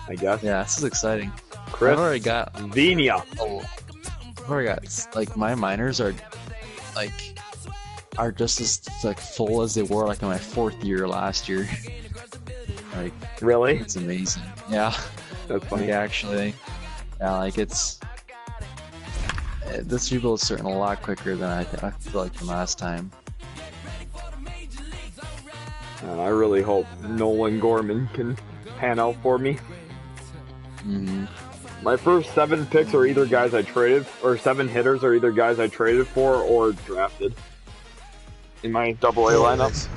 I guess. Yeah, this is exciting. Chris. I've already got Viña. I've already got, like, my minors are just as like full as they were like in my 4th year last year. Like, really? It's amazing. Yeah. That's funny. Like, actually, yeah, like this rebuild is starting a lot quicker than I feel like from last time. I really hope Nolan Gorman can pan out for me. My first 7 picks are either guys I traded, or 7 hitters are either guys I traded for or drafted in my AA lineup.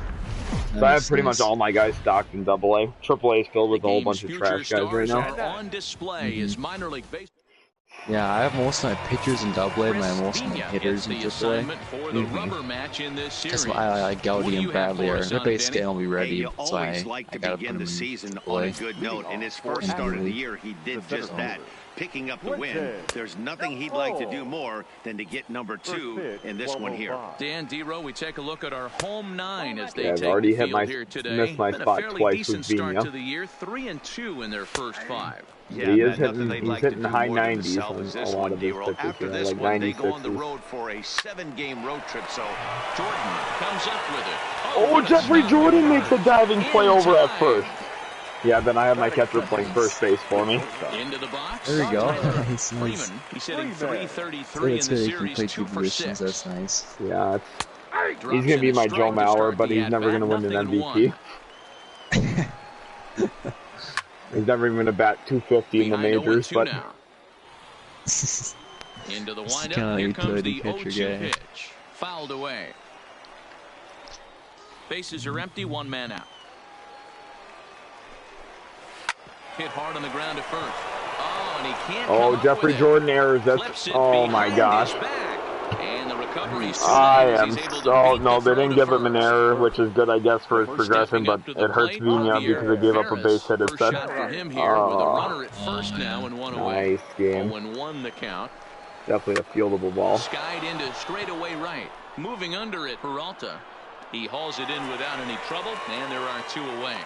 So I have pretty much all my guys stocked in AA. AAA is filled with a whole bunch of trash guys right now. On display is minor league baseball. Yeah, I have most of my pitchers in AA and most of my hitters in AAA. Because I Gaudy and Bradley are their base game will be ready, so I gotta put them in AAA. Good note. In his first start of the year, he did just that. Picking up the win. There's nothing he'd like to do more than to get number 2 in this one here. Dan Dero, we take a look at our home 9 as they I've take already the hit field my, here today. missed my spot twice with Start to Viña. the year, 3-2 in their first 5. Yeah, he is hitting high 90s on a lot of his pitches. After this like one, they go on the 96s. road for a 7-game road trip. So Jordan Comes up with it. Oh, Jeffrey Jordan makes a diving play over at first. Yeah, then I have my catcher playing first base for me. Into the box. There you go. Nice. Freeman, he's hitting .333 in the series, 2 for 6. That's nice. Yeah, he's gonna be my Joe Mauer, but he's never gonna win an MVP. He's never even gonna bat 250 in the majors, but into the windup, here comes the 0-2 pitch. Fouled away. Bases are empty, 1 man out. Hit hard on the ground at first. Oh, and he can't. Oh, Jeffrey Jordan errors. That's, oh my gosh. And the recovery. I am so, no, they didn't give him an error, which is good, I guess, for his progression, but it hurts Viña because they gave up a base hit instead. Oh, nice game. 0-1 the count. Definitely a fieldable ball. Skied into straightaway right. Moving under it, Peralta. He hauls it in without any trouble, and there are 2 away.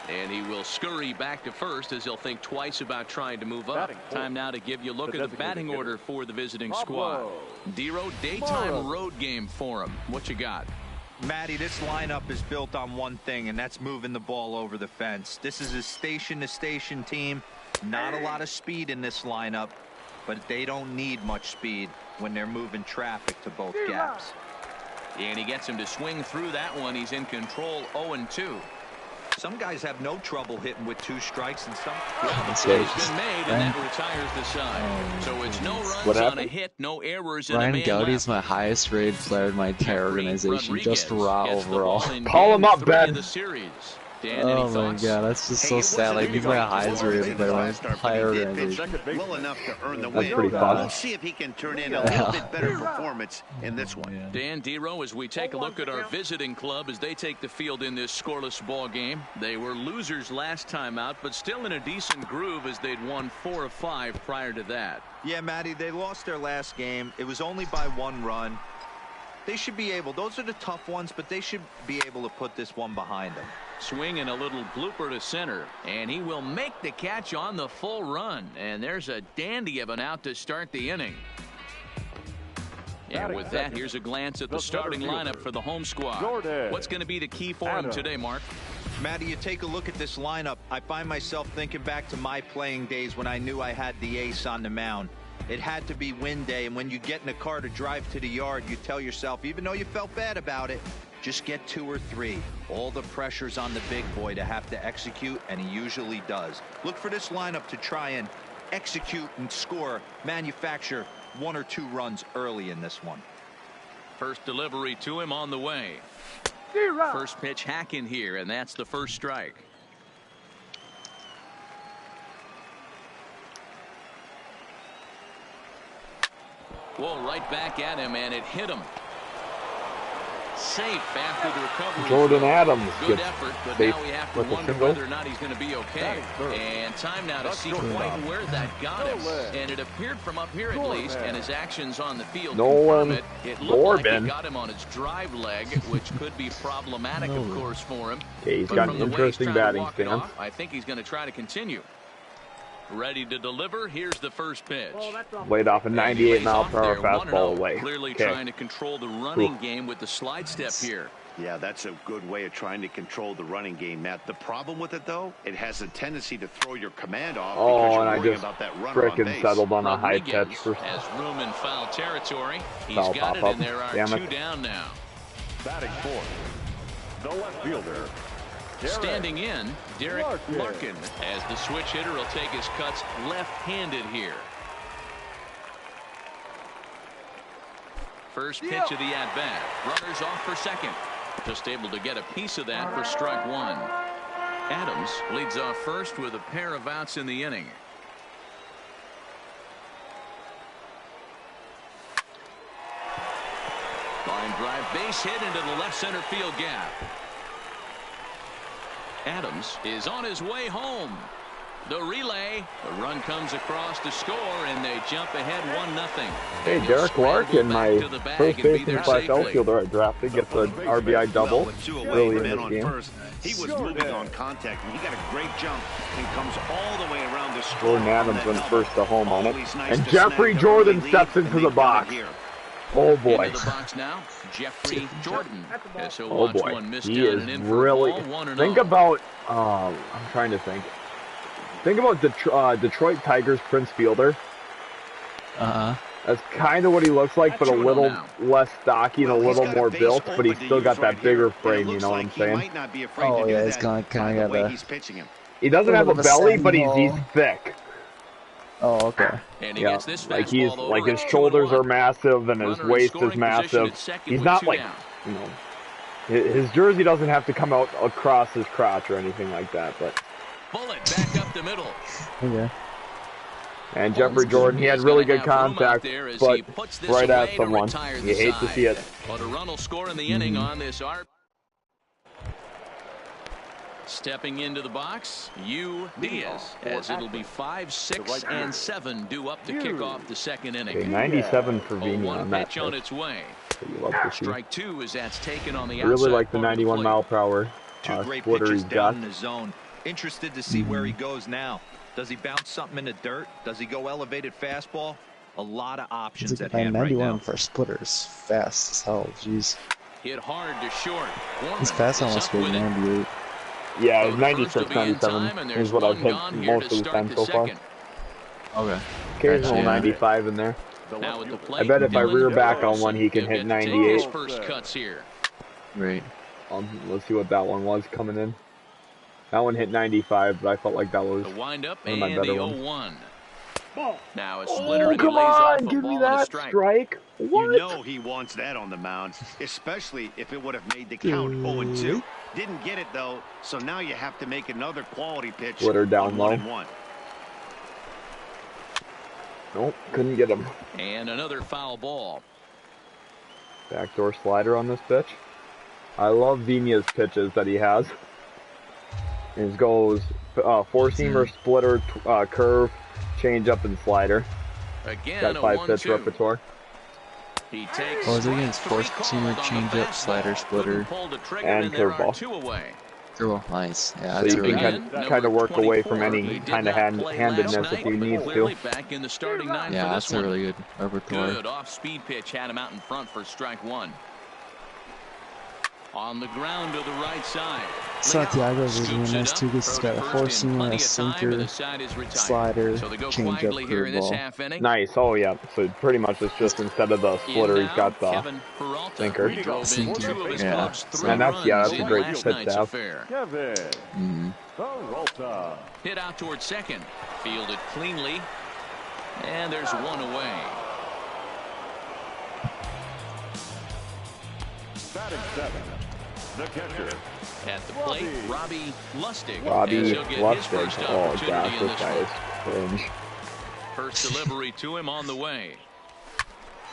And he will scurry back to first as he'll think twice about trying to move up. Time now to give you a look at the batting order for the visiting squad. Dero, daytime road game for him. What you got? Matty, this lineup is built on one thing, and that's moving the ball over the fence. This is a station-to-station team. Not a lot of speed in this lineup, but they don't need much speed when they're moving traffic to both gaps. And he gets him to swing through that one. He's in control, 0-2. Some guys have no trouble hitting with 2 strikes, and some. Well, the play has been made, and that retires the side. So it's no runs on a hit, no errors in the main. Ryan Gaudy is my highest rated player in my entire organization, just raw overall. Call him up, Ben. Oh my god, that's just so sad. Like, he's my highest rated player in my entire organization. Well enough to earn the That's win. pretty fun. We'll see if he can turn in a little bit better performance in this one. Dan Dero, as we take a look at our visiting club as they take the field in this scoreless ball game. They were losers last time out, but still in a decent groove as they'd won 4 of 5 prior to that. Yeah, Matty, they lost their last game. It was only by 1 run. They should be able, those are the tough ones, but they should be able to put this one behind them. Swing and a little blooper to center, and he will make the catch on the full run. And there's a dandy of an out to start the inning. And with that, here's a glance at the starting lineup for the home squad. What's going to be the key for him today, Mark? Matty, you take a look at this lineup. I find myself thinking back to my playing days when I knew I had the ace on the mound. It had to be win day, and when you get in a car to drive to the yard, you tell yourself, even though you felt bad about it, just get 2 or 3. All the pressure's on the big boy to have to execute, and he usually does. Look for this lineup to try and execute and score, manufacture 1 or 2 runs early in this one. First delivery to him on the way. First pitch hack in here, and that's the first strike. Whoa, right back at him, and it hit him. Safe after the recovery. Jordan Adams good effort, but now we have to wonder whether or not he's going to be okay. And time now to see quite where that got him. And it appeared from up here at least, and his actions on the field confirm it. It looked like he got him on his drive leg, which could be problematic, of course, for him. Yeah, he's got an interesting batting stance. I think he's going to try to continue. Ready to deliver. Here's the first pitch. Laid off a 98-mile-per-hour fastball away. Clearly trying to control the running game with the slide step here. Yeah, that's a good way of trying to control the running game, Matt. The problem with it, though, it has a tendency to throw your command off because you're worrying about that runner on base. Frickin' settled on a high pitch. Has room in foul territory. He's got it, and there are two down now. Batting fourth, the left fielder. Standing in, Derek Larkin, as the switch hitter will take his cuts left-handed here. First pitch of the at-bat. Runners off for second. Just able to get a piece of that for strike one. Adams leads off first with a pair of outs in the inning. Line drive base hit into the left center field gap. Adams is on his way home. The relay. The run comes across to score, and they jump ahead 1-0. Hey, Derek Larkin, my first baseman / outfielder I drafted, gets an RBI double early in this game. He was moving on contact, and he got a great jump and comes all the way around the score. Jordan Adams went first to home on it. And Jeffrey Jordan steps into the box. Oh boy. Into the box now, Jeffrey Jordan. Oh boy. He is really. Think about. I'm trying to think. Think about Detroit Tigers Prince Fielder. That's kind of what he looks like, but a little less stocky and a little more built, but he's still got that bigger frame, you know what I'm saying? Oh yeah, he's kind of got a... He doesn't have a belly, but he's thick. Oh, okay. And he yeah, gets this like his shoulders are massive and his waist is massive. He's not like, you know, his jersey doesn't have to come out across his crotch or anything like that, but... Bullet back up the middle. Okay. And Jeffrey Jordan, he had really good contact, but right at someone. You hate to see it. But a run will score in the inning on this art. Stepping into the box, Diaz, as it'll be 5, 6, and 7 due up to kick off the second inning. Okay, 97 for Viña on that pitch on its way. So you love to see. Strike two as that's taken on the outside. Really like the 91 mile per hour splitter he's got. In the zone. Interested to see where he goes now. Does he bounce something in the dirt? Does he go elevated fastball? A lot of options at hand right now. 91 for splitters, fast as hell. Jeez. Hit hard to short. His fast almost goes 98. Yeah, 96, 97 is what I've hit most of the time so far. Okay. Occasional 95 in there. I bet if I rear back on one, he can hit 98. First cuts here. Right. Let's see what that one was coming in. That one hit 95, but I felt like that was the windup one of my better ones. 0-1. Now a splitter and come he lays off on, a give ball me and a that strike. What? You know he wants that on the mound, especially if it would have made the count 0-2. Didn't get it though, so now you have to make another quality pitch. Splitter down low. 1-1. Nope, couldn't get him. And another foul ball. Backdoor slider on this pitch. I love Viña's pitches that he has. It goes four-seamer, splitter, curve, change-up, and slider. Again, got 5-pitch repertoire. He takes it against four-seamer, change-up, slider, splitter, and curveball. Curveball, nice. Yeah, so you can kind of work away from any kind of handedness if you need to. Yeah, that's a really good repertoire. Good off-speed pitch had him out in front for strike one. On the ground to the right side. Santiago's is really nice too because he's got a four-seamer, a sinker, slider, change-up, curveball. Nice. Oh yeah. So pretty much it's just instead of the splitter, he's got the sinker. Yeah. And that's a great pitch to have. Hit out towards second. Fielded cleanly. And there's one away. Batting 7. The catcher. At the plate, Robbie Lustig. Robbie Lustig. Oh gosh, this guy is cringe. First delivery to him on the way.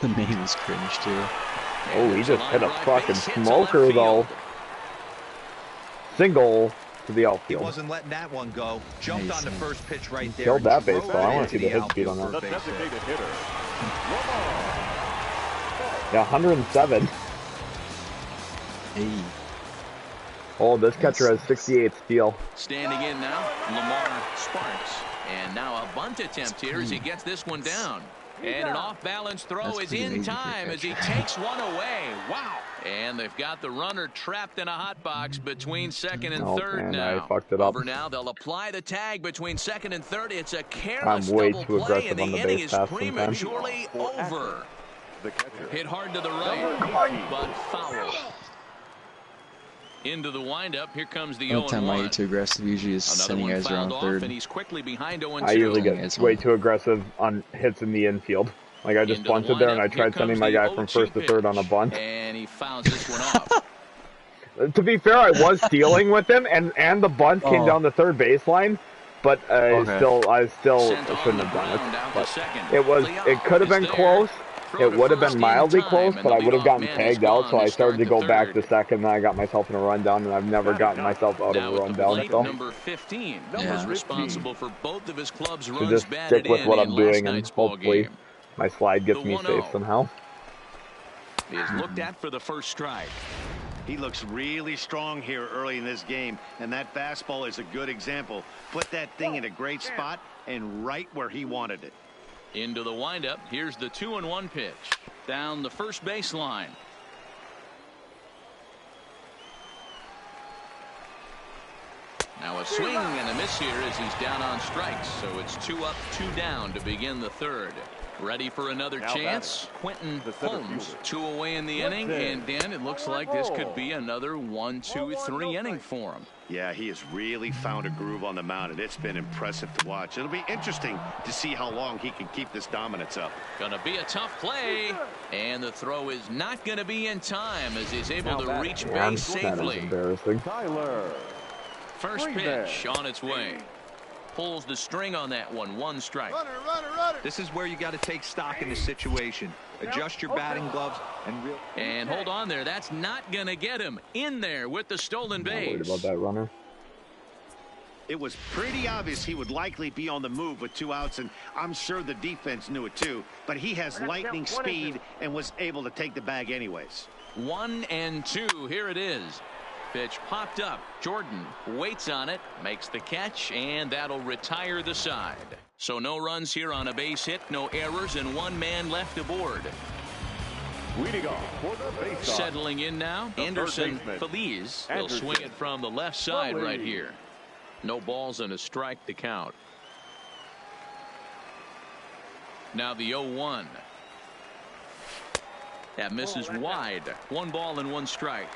The name is cringe too. Oh, he just hit a fucking smoker though. Single to the outfield. He wasn't letting that one go. Jumped on the first pitch right there. Killed that baseball. I want to see the hit speed on that. Yeah, 107. Hey. Oh, this catcher has 68 steal. Standing in now, Lamar Sparks. And now a bunt attempt here as he gets this one down. And an off-balance throw is in time as he takes one away. Wow. And they've got the runner trapped in a hot box between second and third now. I fucked it up. Over now, they'll apply the tag between second and third. It's a careless I'm way double too play, and aggressive on the the inning base is pass prematurely over. Hit hard to the right, but foul. Into the windup. Here comes the 0-1. Every time I get too aggressive, usually is sending guys around third. And he's quickly behind 0-2. I usually get way too aggressive on hits in the infield. Like I just bunted there and I tried sending my guy from first to third on a bunt. And he fouls this one off. To be fair, I was stealing with him, and the bunt came down the third baseline, but I still shouldn't have done it. But it could have been close. It would have been mildly close, but I would have gotten tagged out, so I started to go back to second, and I got myself in a rundown, and I've never gotten myself out of a rundown. So number 15 is responsible for both of his club's runs just stick with what I'm doing, and hopefully my slide gets me safe somehow. He is looked at for the first strike. He looks really strong here early in this game, and that fastball is a good example. Put that thing in a great spot and right where he wanted it. Into the windup. Here's the 2-1 pitch. Down the first baseline. Now a swing and a miss here as he's down on strikes. So it's 2 up, 2 down to begin the third. Ready for another chance. Quentin Holmes, 2 away in the inning. And Dan, it looks like this could be another 1, 2, 3 inning for him. Yeah, he has really found a groove on the mound, and it's been impressive to watch. It'll be interesting to see how long he can keep this dominance up. Gonna be a tough play, and the throw is not gonna be in time as he's able to reach base safely. Embarrassing. First pitch on its way. Pulls the string on that one. 1 strike. Runner. This is where you got to take stock in the situation. Adjust your batting gloves and hold on there. That's not going to get him in there with the stolen base. Not worried about that runner. It was pretty obvious he would likely be on the move with 2 outs, and I'm sure the defense knew it too. But he has lightning speed and was able to take the bag anyways. 1-2. Here it is. Pitch popped up. Jordan waits on it, makes the catch, and that'll retire the side. So no runs here on a base hit, no errors, and 1 man left aboard. Settling in now, Anderson Feliz will swing it from the left side right here. No balls and a strike to count. Now the 0-1. That misses wide. 1 ball and 1 strike.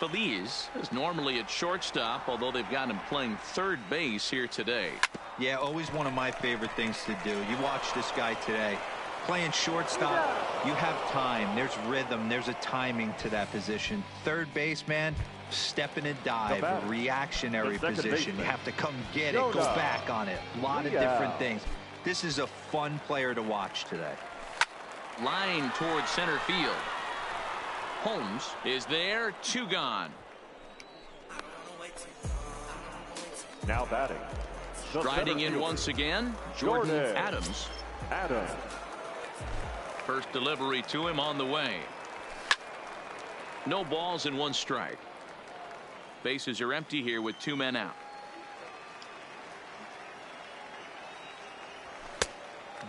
Feliz is normally at shortstop, although they've got him playing third base here today. Yeah, always one of my favorite things to do. You watch this guy today. Playing shortstop, you have time. There's rhythm. There's a timing to that position. Third base, man, step in and dive, a reactionary position. You have to come get it, go back on it. A lot of different things. This is a fun player to watch today. Line towards center field. Holmes is there, 2 gone. Now batting. Striding in once again, Jordan Adams. First delivery to him on the way. No balls and 1 strike. Bases are empty here with 2 men out.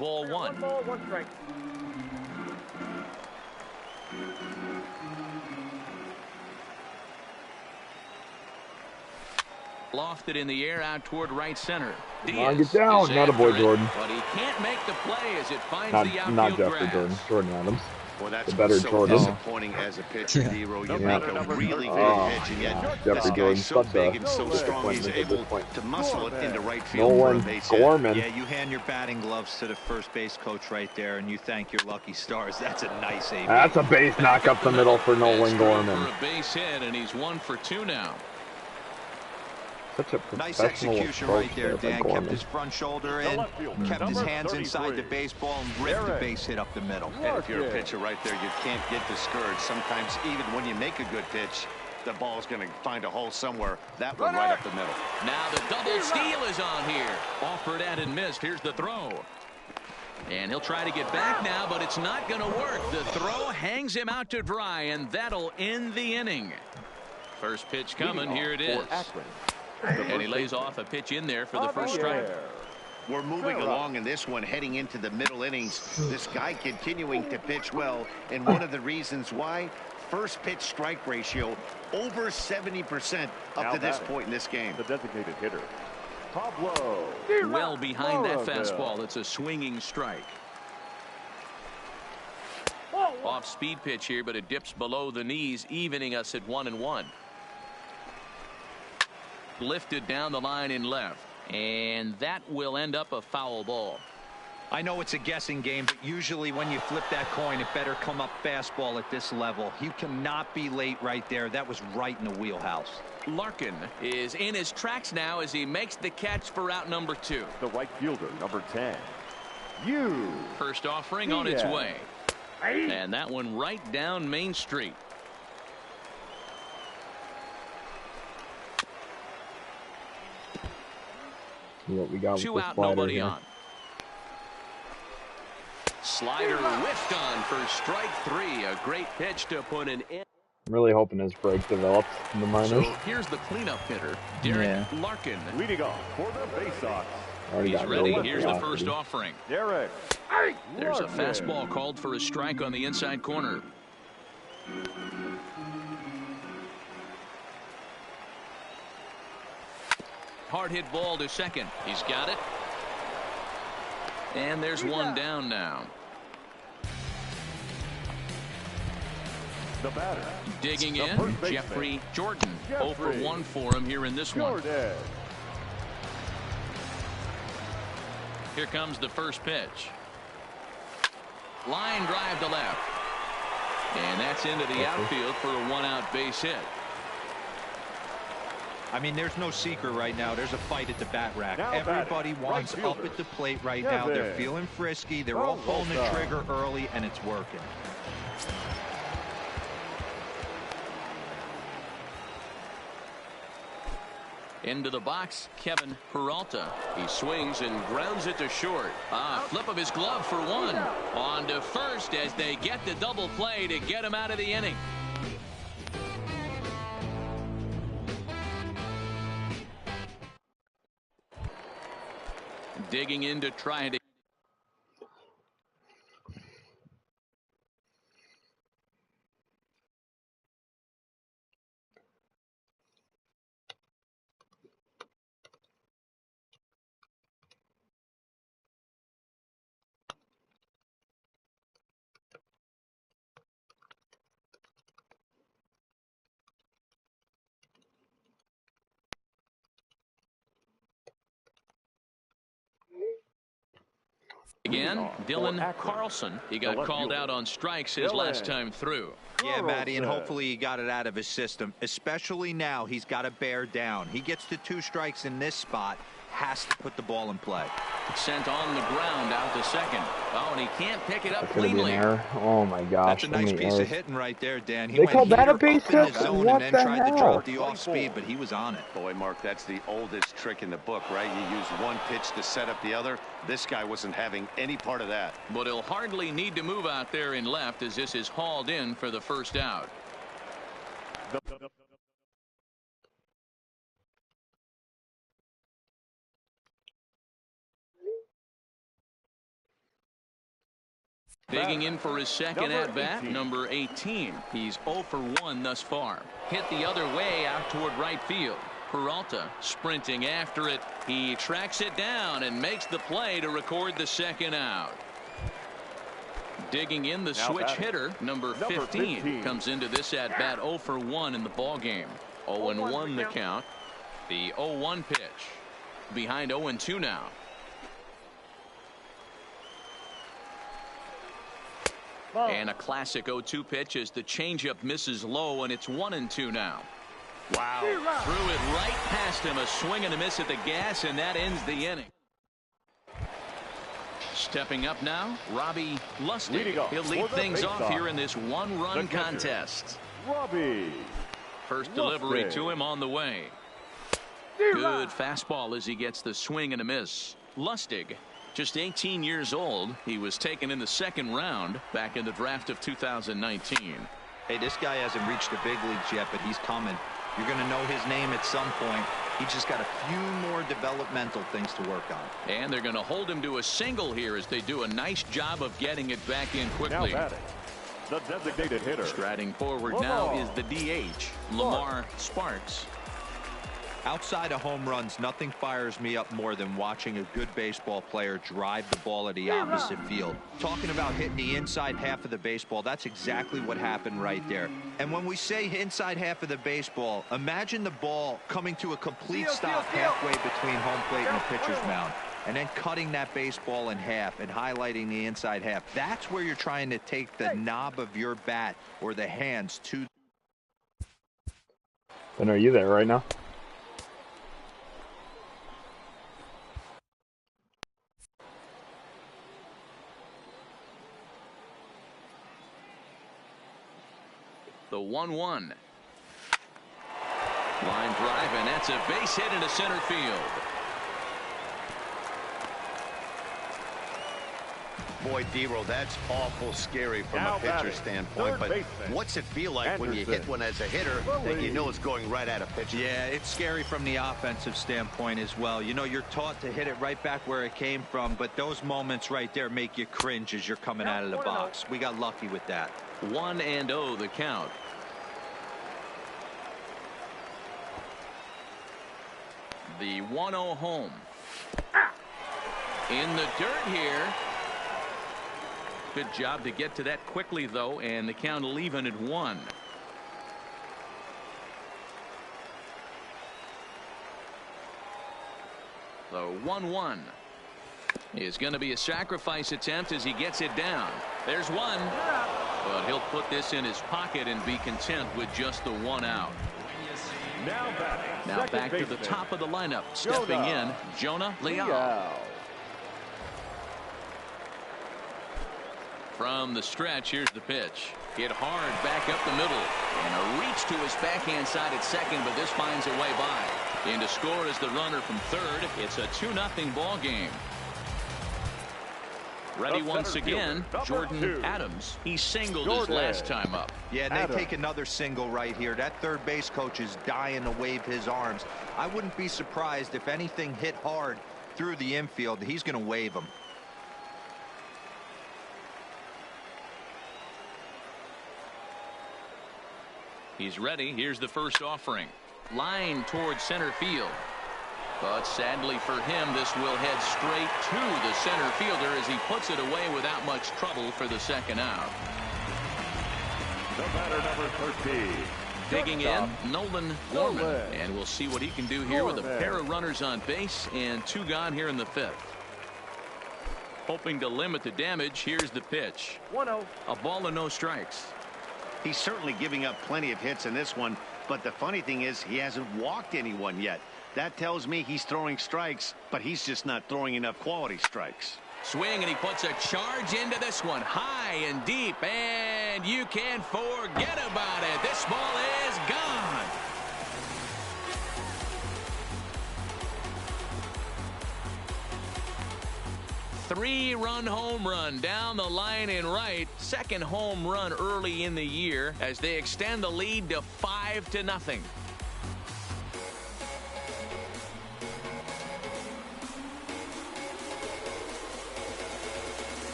Ball 1. 1 ball, 1 strike. Lofted in the air out toward right center. Get down. Not a boy, Jordan. But he can't make the play as it finds the outfield not Jeffrey grass. Jordan. Jordan Adams. Well, that's the better so Jordan. Disappointing as a pitcher, D-Roll. You make a really good pitch, and yet this guy's so big and so strong, he's able to muscle it into right field. Nolan Gorman. Yeah, you hand your batting gloves to the first base coach right there, and you thank your lucky stars. That's a nice AB. That's a base knock up the middle for Nolan Gorman. For a base hit, and he's 1 for 2 now. Such a nice execution right there, Dan. Kept his front shoulder in, kept his hands inside the baseball, and ripped the base hit up the middle. And if you're a pitcher right there, you can't get discouraged. Sometimes even when you make a good pitch, the ball's going to find a hole somewhere. That one right up the middle. Now the double steal is on here. Offered and missed. Here's the throw. And he'll try to get back now, but it's not going to work. The throw hangs him out to dry, and that'll end the inning. First pitch coming. Here it is. And he lays off a pitch in there for the first strike. We're moving along in this one, heading into the middle innings. This guy continuing to pitch well, and one of the reasons why, first pitch strike ratio over 70% up to this point in this game. The designated hitter, Pablo. Well behind that fastball. It's a swinging strike. Off speed pitch here, but it dips below the knees, evening us at 1-1. Lifted down the line in left, and that will end up a foul ball. I know it's a guessing game, but usually when you flip that coin, it better come up fastball at this level. You cannot be late right there. That was right in the wheelhouse. Larkin is in his tracks now as he makes the catch for out number 2. The right fielder, number 10. First offering on its way. And that one right down Main Street. See what we got. 2 out, nobody on. Slider whiffed on for strike 3. A great pitch to put an end. I'm really hoping his break develops in the minors. So here's the cleanup hitter, Derek Larkin. Leading off for the Bay Sox. He's ready. Here's the first offering. Derek. There's a fastball called for a strike on the inside corner. Hard hit ball to second. He's got it. And there's one down now. The batter. Digging in, Jeffrey Jordan. 0 for 1 for him here in this one. Here comes the first pitch. Line drive to left. And that's into the outfield for a 1-out base hit. I mean, there's no secret right now. There's a fight at the bat rack. Everybody wants up at the plate right now. They're feeling frisky. They're all pulling the trigger early, and it's working. Into the box, Kevin Peralta. He swings and grounds it to short. Flip of his glove for 1. On to first as they get the double play to get him out of the inning. Digging in to try to. Again, Dylan Carlson. He got called out on strikes his last time through. Yeah, Matty, and hopefully he got it out of his system. Especially now, he's got to bear down. He gets the 2 strikes in this spot, has to put the ball in play. Sent on the ground out to second. Oh, and he can't pick it up cleanly. Oh my gosh. That's a nice piece of hitting right there, Dan. He they went called that a base hit? What and then tried to drop the off speed, but he was on it. Boy, Mark, that's the oldest trick in the book, right? You use one pitch to set up the other. This guy wasn't having any part of that. But he'll hardly need to move out there in left as this is hauled in for the first out. Digging in for his second at-bat, number 18. He's 0 for 1 thus far. Hit the other way out toward right field. Peralta sprinting after it. He tracks it down and makes the play to record the second out. Digging in the switch hitter, number 15, comes into this at-bat 0 for 1 in the ballgame. 0-1 the count. The 0-1 pitch. Behind 0-2 now. And a classic 0-2 pitch as the changeup misses low, and it's 1-2 now. Wow. Threw it right past him. A swing and a miss at the gas, and that ends the inning. Stepping up now, Robbie Lustig. He'll lead things off here in this 1-run contest. Robbie. First delivery to him on the way. Good fastball as he gets the swing and a miss. Lustig, just 18 years old. He was taken in the 2nd round back in the draft of 2019. Hey, this guy hasn't reached the big leagues yet, but he's coming. You're going to know his name at some point. He just got a few more developmental things to work on. And they're going to hold him to a single here as they do a nice job of getting it back in quickly. Now batting, the designated hitter. Striding forward now is the DH, Lamar Sparks. Outside of home runs, nothing fires me up more than watching a good baseball player drive the ball at the opposite field. Talking about hitting the inside half of the baseball, that's exactly what happened right there. And when we say inside half of the baseball, imagine the ball coming to a complete stop halfway between home plate and the pitcher's mound, and then cutting that baseball in half and highlighting the inside half. That's where you're trying to take the knob of your bat or the hands to. Then are you there right now? The 1-1. Line drive, and that's a base hit into center field. Boy, D-Roll, that's awful scary from a pitcher standpoint. But what's it feel like when you hit one as a hitter that you know it's going right at a pitcher? Yeah, it's scary from the offensive standpoint as well. You know, you're taught to hit it right back where it came from, but those moments right there make you cringe as you're coming out of the box. We got lucky with that. 1-0 the count. The 1-0 home. In the dirt here. Good job to get to that quickly, though, and the count will even at 1. The 1-1 is going to be a sacrifice attempt as he gets it down. There's one, but he'll put this in his pocket and be content with just the 1 out. Now back to the top of the lineup. Stepping in, Jonah Leal. From the stretch, here's the pitch. Hit hard back up the middle. And a reach to his backhand side at second, but this finds a way by. In to score is the runner from third. It's a 2-0 ball game. Ready once again, Jordan Adams. He singled his last time up. Yeah, and they take another single right here. That third base coach is dying to wave his arms. I wouldn't be surprised if anything hit hard through the infield. He's going to wave them. He's ready. Here's the first offering. Line towards center field. But sadly for him, this will head straight to the center fielder as he puts it away without much trouble for the second out. The batter, number 13. Digging in, Nolan Gorman. And we'll see what he can do here with a pair of runners on base and 2 gone here in the 5th. Hoping to limit the damage, here's the pitch. 1-0. A ball and no strikes. He's certainly giving up plenty of hits in this one, but the funny thing is he hasn't walked anyone yet. That tells me he's throwing strikes, but he's just not throwing enough quality strikes. Swing, and he puts a charge into this one, high and deep, and you can forget about it. This ball is gone. Three-run home run down the line in right. Second home run early in the year as they extend the lead to 5-0.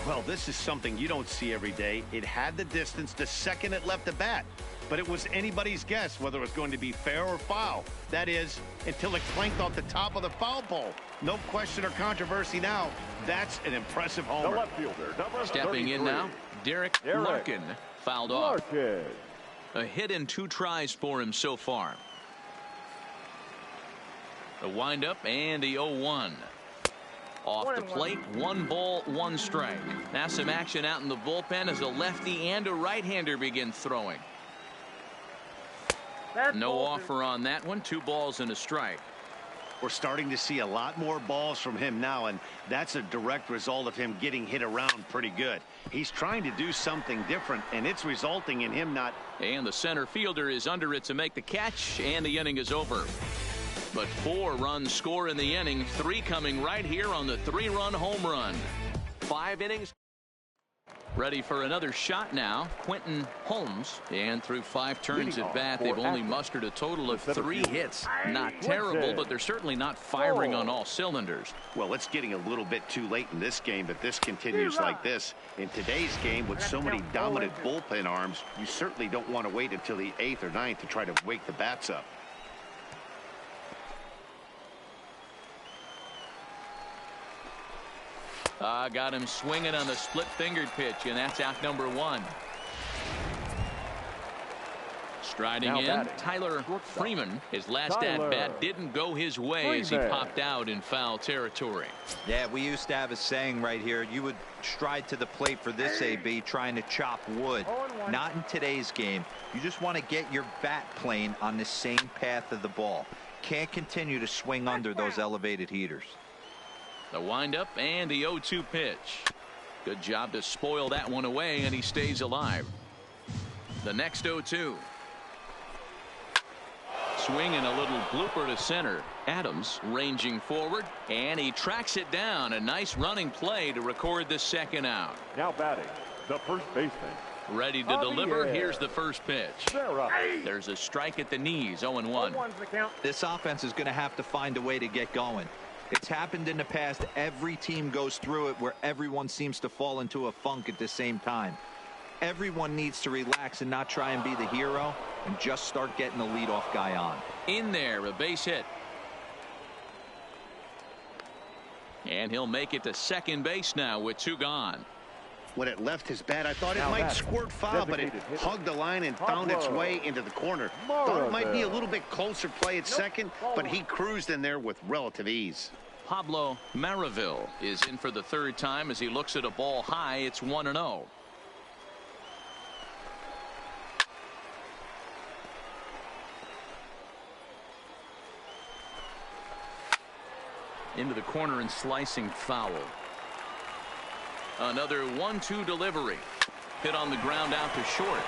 Well, this is something you don't see every day. It had the distance the second it left the bat, but it was anybody's guess whether it was going to be fair or foul. That is, until it clanked off the top of the foul pole. No question or controversy now. That's an impressive homer. The left fielder, number Stepping 33. in now, Derek Larkin fouled off. Larkin. A hit in 2 tries for him so far. The windup and the 0-1. Off the plate, 1 ball, 1 strike. Now some action out in the bullpen as a lefty and a right-hander begin throwing. No offer on that one. 2 balls and a strike. We're starting to see a lot more balls from him now, and that's a direct result of him getting hit around pretty good. He's trying to do something different, and it's resulting in him not. And the center fielder is under it to make the catch, and the inning is over. But 4 runs score in the inning, 3 coming right here on the 3-run home run. 5 innings. Ready for another shot now. Quentin Holmes. And through 5 turns at bat, they've only mustered a total of 3 hits. Not terrible, but they're certainly not firing on all cylinders. Well, it's getting a little bit too late in this game, but this continues like this. In today's game, with so many dominant bullpen arms, you certainly don't want to wait until the 8th or 9th to try to wake the bats up. Got him swinging on the split-fingered pitch, and that's out number 1. Striding now in, batting, Tyler Freeman. His last at-bat didn't go his way as he popped out in foul territory. Yeah, we used to have a saying right here. You would stride to the plate for this AB, trying to chop wood. Not in today's game. You just want to get your bat plane on the same path of the ball. Can't continue to swing under those elevated heaters. The windup and the 0-2 pitch. Good job to spoil that one away, and he stays alive. The next 0-2. Swinging a little blooper to center. Adams ranging forward, and he tracks it down. A nice running play to record the second out. Now batting, the first baseman. Ready to deliver. Here's the first pitch. There's a strike at the knees. 0-1. This offense is going to have to find a way to get going. It's happened in the past. Every team goes through it where everyone seems to fall into a funk at the same time. Everyone needs to relax and not try and be the hero and just start getting the leadoff guy on. In there, a base hit. And he'll make it to second base now with 2 gone. When it left his bat, I thought it might squirt foul, but it hugged the line and found its way into the corner. Thought it might be a little bit closer play at second, but he cruised in there with relative ease. Pablo Maraville is in for the 3rd time as he looks at a ball high. It's 1-0. Into the corner and slicing foul. Another 1-2 delivery. Hit on the ground out to short.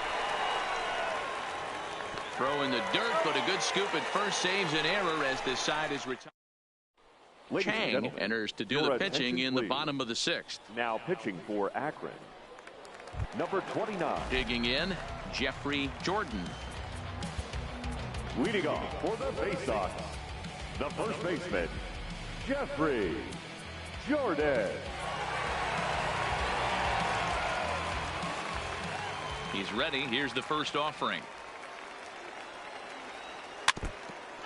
Throw in the dirt, but a good scoop at first saves an error as this side is retired. Chang enters to do the pitching in the bottom of the 6th. Now pitching for Akron, number 29. Digging in, Jeffrey Jordan. Leading off for the Bay Sox, the first baseman, Jeffrey Jordan. He's ready. Here's the first offering.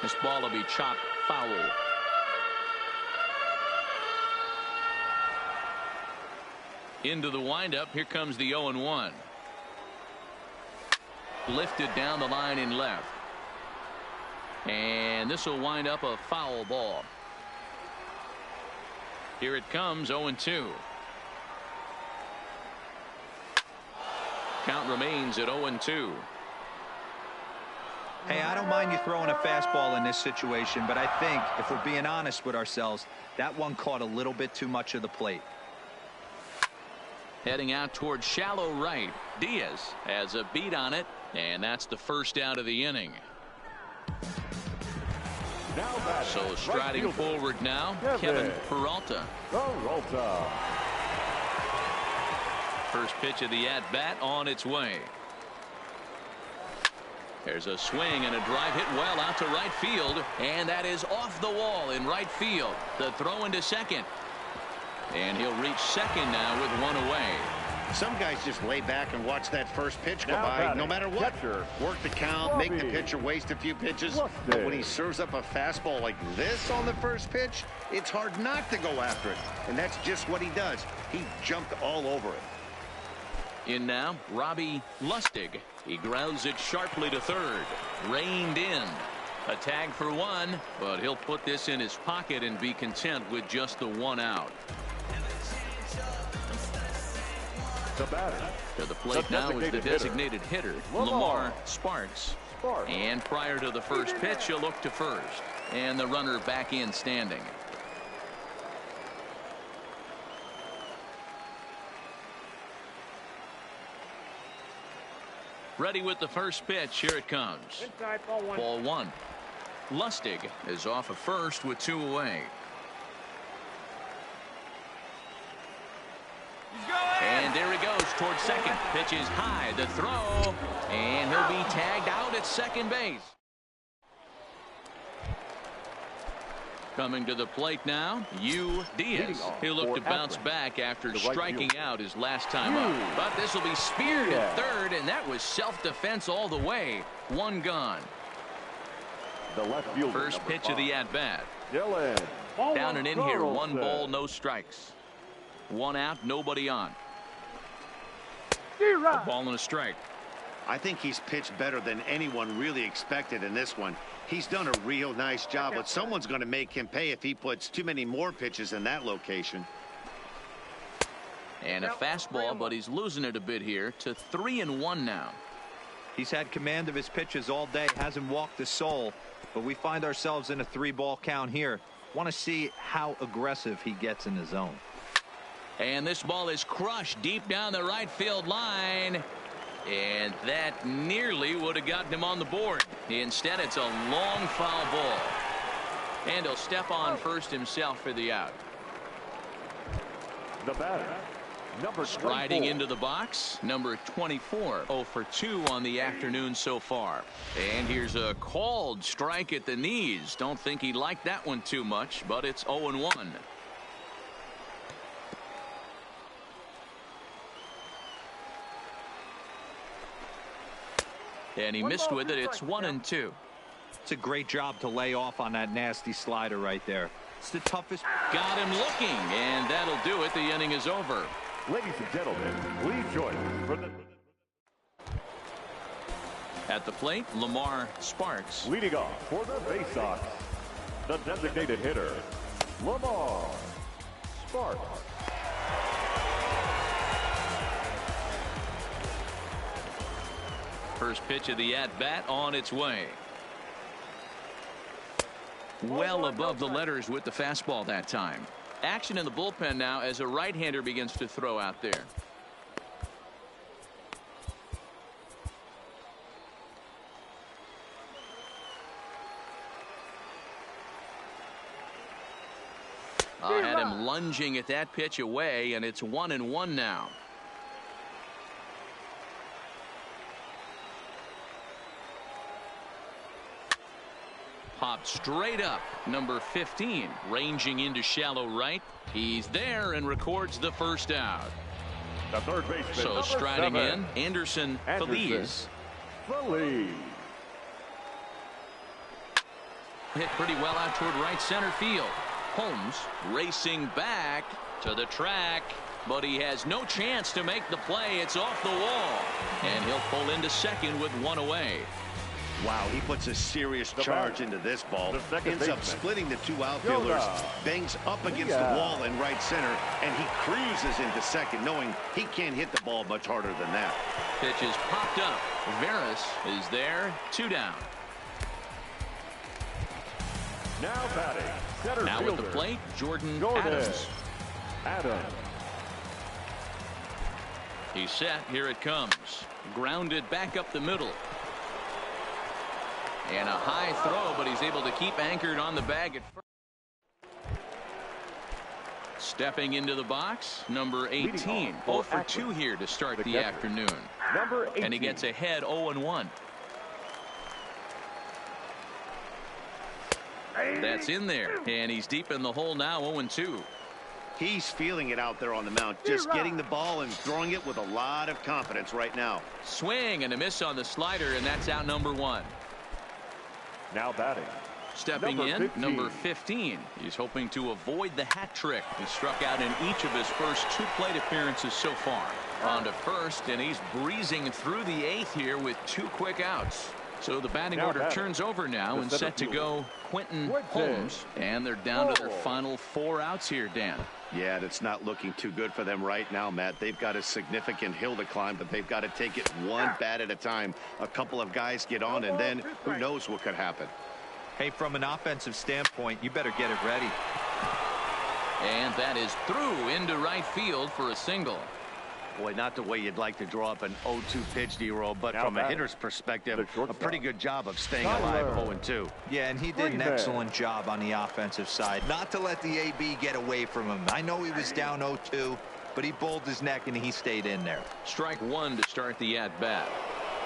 This ball will be chopped foul. Into the windup. Here comes the 0-1. Lifted down the line in left. And this will wind up a foul ball. Here it comes, 0-2. Count remains at 0-2. Hey, I don't mind you throwing a fastball in this situation, but I think if we're being honest with ourselves, that one caught a little bit too much of the plate. Heading out towards shallow right. Diaz has a beat on it, and that's the first out of the inning. So striding forward now, Kevin Peralta. First pitch of the at-bat on its way. There's a swing and a drive hit well out to right field, and that is off the wall in right field. The throw into second. And he'll reach second now with one away. Some guys just lay back and watch that first pitch go by no matter what. Work the count, make the pitcher waste a few pitches. But when he serves up a fastball like this on the first pitch, it's hard not to go after it. And that's just what he does. He jumped all over it. In now, Robbie Lustig. He grounds it sharply to third. Reined in. A tag for one, but he'll put this in his pocket and be content with just the one out. The batter. To the plate now is the designated hitter, Lamar Sparks. And prior to the first pitch, he'll look to first. And the runner back in standing. Ready with the first pitch. Here it comes. Ball one. Lustig is off of first with two away. And there he goes towards Pitch is high, the throw, and he'll be tagged out at second base. Coming to the plate now, Diaz. He'll look to bounce back after striking out his last time up. But this will be speared at third, and that was self-defense all the way. One gone. First pitch of the at-bat. Down and in here, 1 ball, no strikes. 1 out, nobody on. A ball and a strike. I think he's pitched better than anyone really expected in this one. He's done a real nice job, but someone's going to make him pay if he puts too many more pitches in that location. And a fastball, but he's losing it a bit here to 3-1 now. He's had command of his pitches all day, hasn't walked a soul, but we find ourselves in a 3-ball count here. Want to see how aggressive he gets in the zone. And this ball is crushed deep down the right field line. And that nearly would have gotten him on the board. Instead, it's a long foul ball. And he'll step on first himself for the out. The batter, number 24. Striding into the box, number 24. 0 for 2 on the afternoon so far. And here's a called strike at the knees. Don't think he liked that one too much, but it's 0-1. And he missed with it. It's 1-2. It's a great job to lay off on that nasty slider right there. It's the toughest. Got him looking, and that'll do it. The inning is over. Ladies and gentlemen, please join for the... At the plate, Lamar Sparks. Leading off for the Bay-Sox, the designated hitter, Lamar Sparks. First pitch of the at-bat on its way. Well above the letters with the fastball that time. Action in the bullpen now as a right-hander begins to throw out there. I had him lunging at that pitch away, and it's 1-1 now. Popped straight up. Number 15 ranging into shallow right. He's there and records the first out. The third baseman, so striding 7, in Anderson Feliz. Hit pretty well out toward right center field. Holmes racing back to the track, but he has no chance to make the play. It's off the wall, and he'll pull into second with 1 away. Wow, he puts a serious charge into this ball. Ends up splitting the 2 outfielders, bangs up against the wall in right center, and he cruises into second, knowing he can't hit the ball much harder than that. Pitch is popped up. Veras is there, 2 down. Now batting, center now fielder, with the plate, Jordan Adams. He's set. Here it comes. Grounded back up the middle. And a high throw, but he's able to keep anchored on the bag at first. Stepping into the box, number 18. 0 for 2 here to start the afternoon. Number 18. And he gets ahead 0-1. That's in there. And he's deep in the hole now, 0-2. He's feeling it out there on the mound. Just getting the ball and throwing it with a lot of confidence right now. Swing and a miss on the slider, and that's out number 1. Now batting. Stepping in, number 15. He's hoping to avoid the hat trick. He struck out in each of his first 2 plate appearances so far. On to first, and he's breezing through the 8th here with 2 quick outs. So the batting order turns over now and set to go Quentin Holmes. And they're down to their final 4 outs here, Dan. Yeah, that's not looking too good for them right now, Matt. They've got a significant hill to climb, but they've got to take it 1 bat at a time. A couple of guys get on, and then who knows what could happen. Hey, from an offensive standpoint, you better get it ready. And that is through into right field for a single. Boy, not the way you'd like to draw up an 0-2 pitch, D-roll, but from a hitter's perspective, a pretty good job of staying alive 0-2. Yeah, and he did an excellent job on the offensive side. Not to let the AB get away from him. I know he was down 0-2, but he bowled his neck and he stayed in there. Strike one to start the at-bat.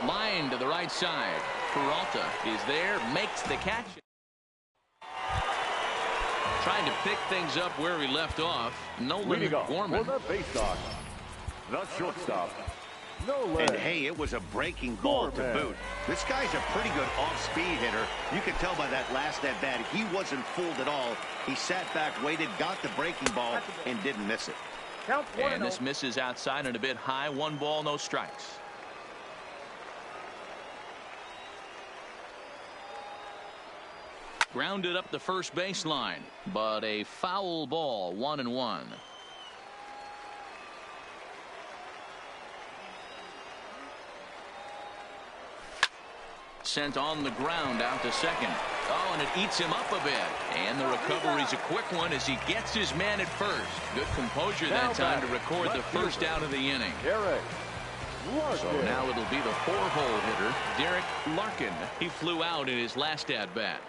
Line to the right side. Peralta is there, makes the catch. Trying to pick things up where he left off. Nolan Gorman. For the baseoff, the shortstop, And hey, it was a breaking ball to boot. This guy's a pretty good off-speed hitter. You can tell by that last at-bat, he wasn't fooled at all. He sat back, waited, got the breaking ball, and didn't miss it. And this misses outside and a bit high. 1 ball, no strikes. Grounded up the first baseline, but a foul ball. 1-1. Sent on the ground out to second. Oh, and it eats him up a bit. And the recovery's a quick one as he gets his man at first. Good composure that time to record the first out of the inning. So now it'll be the 4-hole hitter, Derek Larkin. He flew out in his last at-bat.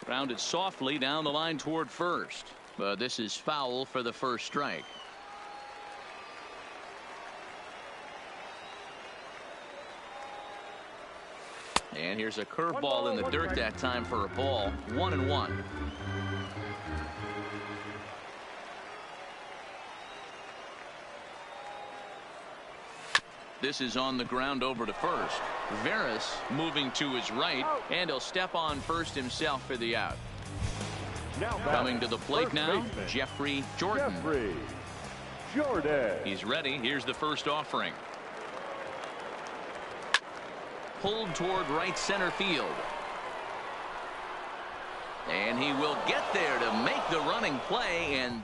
Grounded softly down the line toward first. But this is foul for the first strike. And here's a curveball in the dirt that time for a ball. 1-1. This is on the ground over to first. Veras moving to his right, and he'll step on first himself for the out. Coming to the plate now, Jeffrey Jordan. He's ready. Here's the first offering. Pulled toward right center field. And he will get there to make the running play. And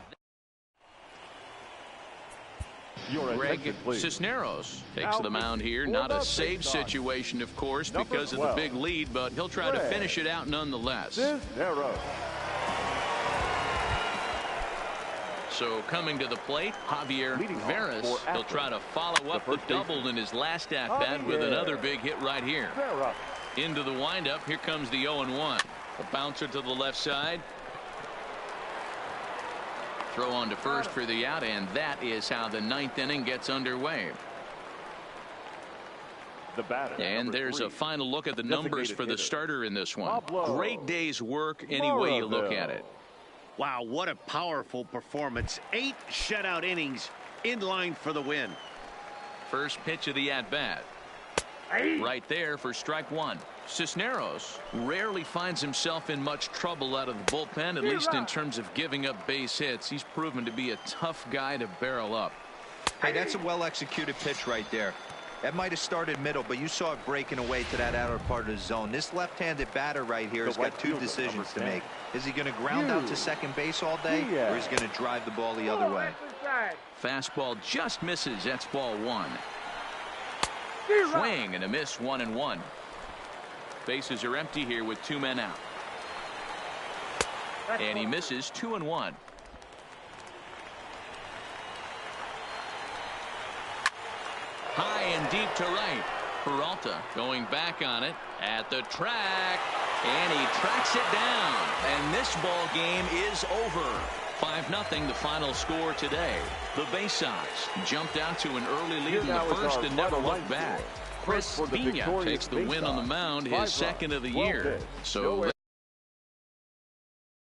Greg Cisneros takes the mound here. Not a safe situation, of course, because of the big lead, but he'll try to finish it out nonetheless. So coming to the plate, Javier Veras. He'll try to follow up the double in his last at-bat with another big hit right here. Into the windup. Here comes the 0-1. A bouncer to the left side. Throw on to first for the out, and that is how the 9th inning gets underway. And there's a final look at the numbers for the starter in this one. Great day's work any way you look at it. Wow, what a powerful performance. 8 shutout innings, in line for the win. First pitch of the at-bat. Right there for strike one. Cisneros rarely finds himself in much trouble out of the bullpen, at least in terms of giving up base hits. He's proven to be a tough guy to barrel up. Hey, that's a well-executed pitch right there. That might have started middle, but you saw it breaking away to that outer part of the zone. This left-handed batter right here has got 2 decisions to make. Is he going to ground out to second base all day, or is he going to drive the ball the other way? Fastball just misses. That's ball 1. Swing and a miss. 1-1. Bases are empty here with 2 men out. And he misses. 2-1. High and deep to right. Peralta going back on it at the track, and he tracks it down, and this ball game is over. 5-0 the final score today. The Bay Sox jumped out to an early lead in the first and never looked back. Chris Viña takes the win on the mound, his second of the year. So